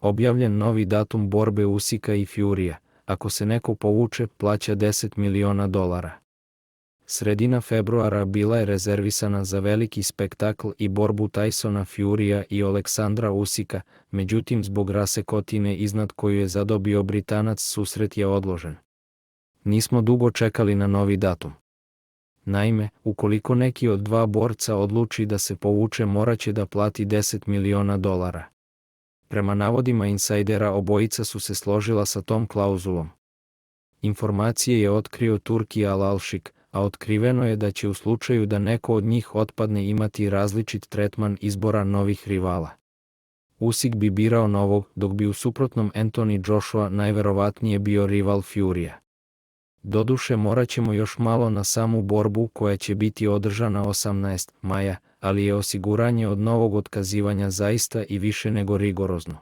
Objavljen novi datum borbe Usika i Furija. Ako se neko povuče, plaća $10 miliona. Sredina februara bila je rezervisana za veliki spektakl i borbu Tysona Furija i Aleksandra Usika, međutim zbog rasekotine iznad koju je zadobio Britanac susret je odložen. Nismo dugo čekali na novi datum. Naime, ukoliko neki od dva borca odluči da se povuče, moraće da plati $10 miliona. Prema navodima insajdera, obojica su se složila sa tom klauzulom. Informacije je otkrio Turki Al-Alšik, a otkriveno je da će u slučaju da neko od njih otpadne imati različit tretman izbora novih rivala. Usik bi birao novog, dok bi u suprotnom Anthony Joshua najverovatnije bio rival Furija. Doduše moraćemo još malo na samu borbu koja će biti održana 18. maja, ali je osiguranje od novog otkazivanja zaista i više nego rigorozno.